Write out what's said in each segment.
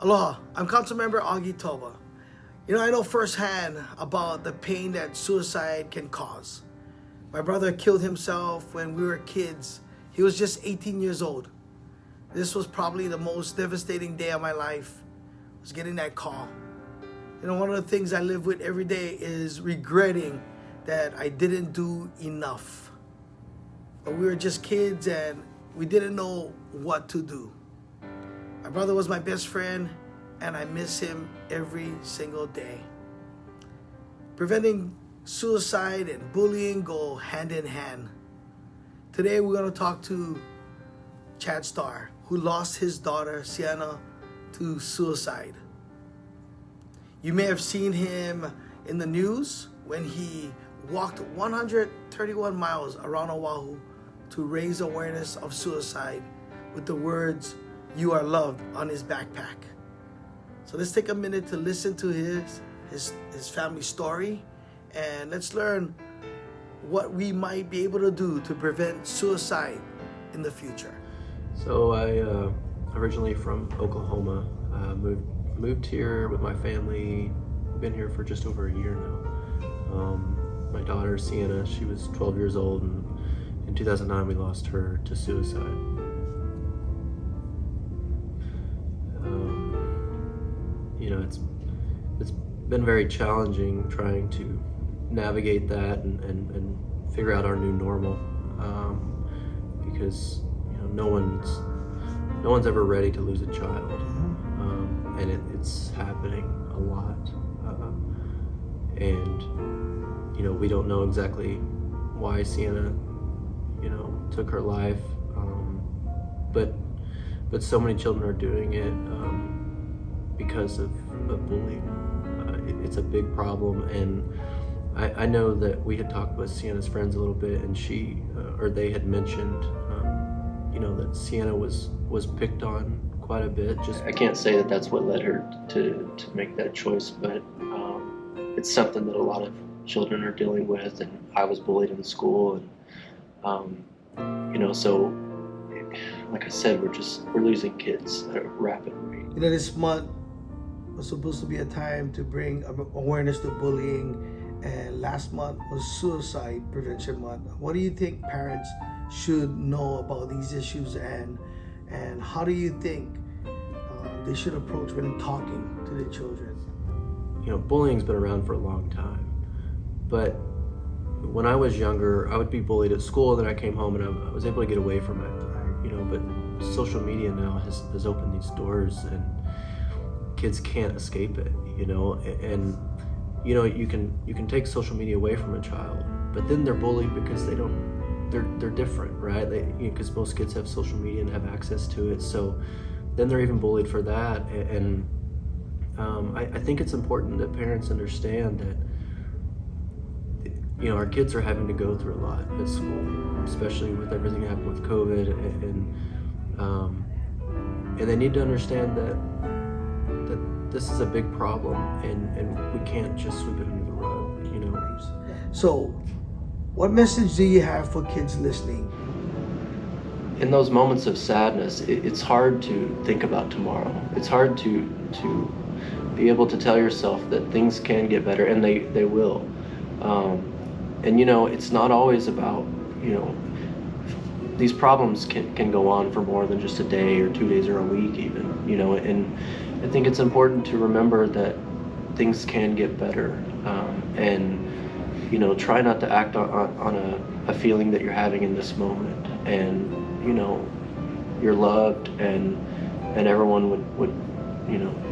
Aloha, I'm Councilmember Augie Tulba. I know firsthand about the pain that suicide can cause. My brother killed himself when we were kids. He was just 18 years old. This was probably the most devastating day of my life, was getting that call. One of the things I live with every day is regretting that I didn't do enough. But we were just kids and we didn't know what to do. My brother was my best friend, and I miss him every single day. Preventing suicide and bullying go hand in hand. Today we're going to talk to Chad Starr, who lost his daughter, Sienna, to suicide. You may have seen him in the news when he walked 131 miles around Oahu to raise awareness of suicide with the words, "You are loved," on his backpack. So let's take a minute to listen to his family story, and let's learn what we might be able to do to prevent suicide in the future. So I originally from Oklahoma, moved here with my family. Been here for just over a year now. My daughter Sienna, she was 12 years old, and in 2009 we lost her to suicide. It's been very challenging trying to navigate that and figure out our new normal, because no one's ever ready to lose a child, and it's happening a lot, and we don't know exactly why Sienna took her life, but so many children are doing it because of bullying. It's a big problem, and I know that we had talked with Sienna's friends a little bit, and they had mentioned that Sienna was picked on quite a bit. I can't say that that's what led her to make that choice, but it's something that a lot of children are dealing with, and I was bullied in school, and so like I said, we're losing kids at a rapid rate. This month was supposed to be a time to bring awareness to bullying, and last month was Suicide Prevention Month. What do you think parents should know about these issues, and how do you think they should approach when talking to their children? Bullying's been around for a long time, but when I was younger, I would be bullied at school, then I came home and I was able to get away from it. But social media now has opened these doors, and kids can't escape it. And you can take social media away from a child, but then they're bullied because they're different, right? Because most kids have social media and have access to it, so then they're even bullied for that. And I think it's important that parents understand that our kids are having to go through a lot at school, especially with everything that happened with COVID, and they need to understand that this is a big problem, and we can't just sweep it under the rug. So, what message do you have for kids listening? In those moments of sadness, it's hard to think about tomorrow. It's hard to be able to tell yourself that things can get better, and they will. And it's not always about, these problems can go on for more than just a day or 2 days or a week even, and I think it's important to remember that things can get better, and try not to act on a feeling that you're having in this moment, and you're loved, and everyone would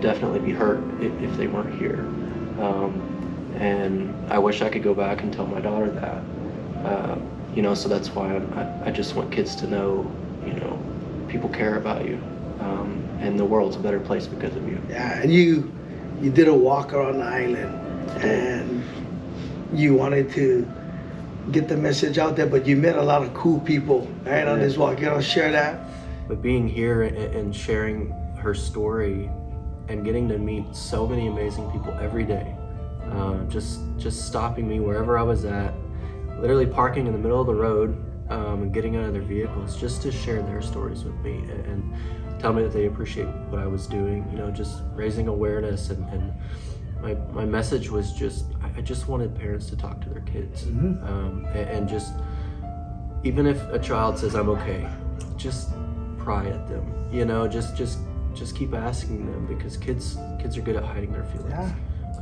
definitely be hurt if they weren't here. And I wish I could go back and tell my daughter that, so that's why I just want kids to know, people care about you, and the world's a better place because of you. Yeah, and you did a walk around the island, and you wanted to get the message out there, but you met a lot of cool people, right, on this walk. Share that? But being here and sharing her story and getting to meet so many amazing people every day, just stopping me wherever I was at, literally parking in the middle of the road, and getting out of their vehicles just to share their stories with me, and tell me that they appreciate what I was doing, just raising awareness. And my message was I just wanted parents to talk to their kids. And just, even if a child says I'm okay, just pry at them, just keep asking them, because kids are good at hiding their feelings. Yeah.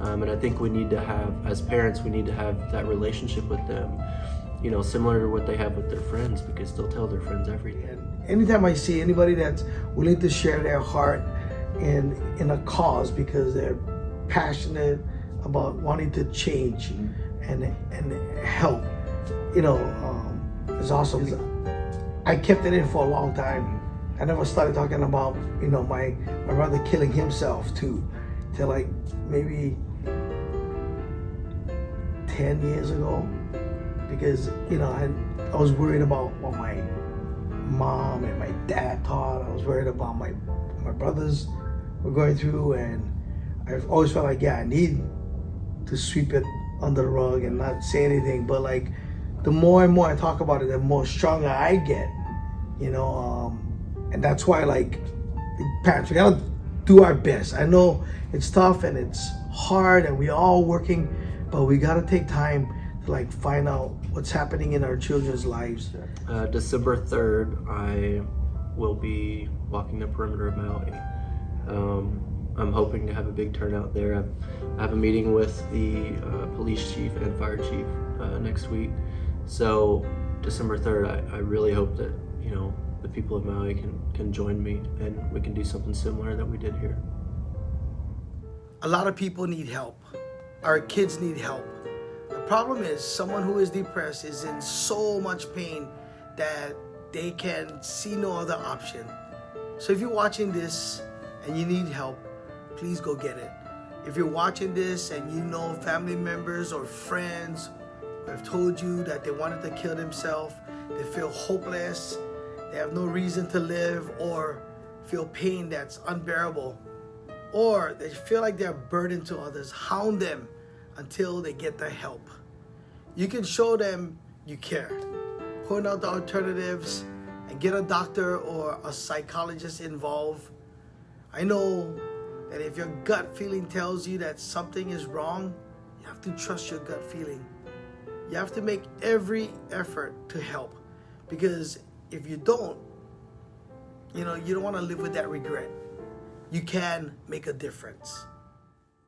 And I think we need to have, as parents, we need to have that relationship with them, similar to what they have with their friends, because they'll tell their friends everything. And anytime I see anybody that's willing to share their heart in a cause because they're passionate about wanting to change and help, it's awesome. I kept it in for a long time. I never started talking about, my brother killing himself till like maybe 10 years ago, because I was worried about what my mom and my dad thought. I was worried about my brothers were going through, and I've always felt like, I need to sweep it under the rug and not say anything. But like, the more and more I talk about it, the more stronger I get, and that's why, like, parents, we gotta do our best. I know it's tough and it's hard and we all working, but we gotta take time to like find out what's happening in our children's lives. December 3rd, I will be walking the perimeter of Maui. I'm hoping to have a big turnout there. I have a meeting with the police chief and fire chief next week. So December 3rd, I really hope that, the people of Maui can join me and we can do something similar that we did here. A lot of people need help. Our kids need help. The problem is someone who is depressed is in so much pain that they can see no other option. So if you're watching this and you need help, please go get it. If you're watching this and you know family members or friends who have told you that they wanted to kill themselves, they feel hopeless, they have no reason to live, or feel pain that's unbearable, or they feel like they're a burden to others, hound them until they get the help. You can show them you care. Point out the alternatives and get a doctor or a psychologist involved. I know that if your gut feeling tells you that something is wrong, you have to trust your gut feeling. You have to make every effort to help, because if you don't, you don't want to live with that regret. You can make a difference.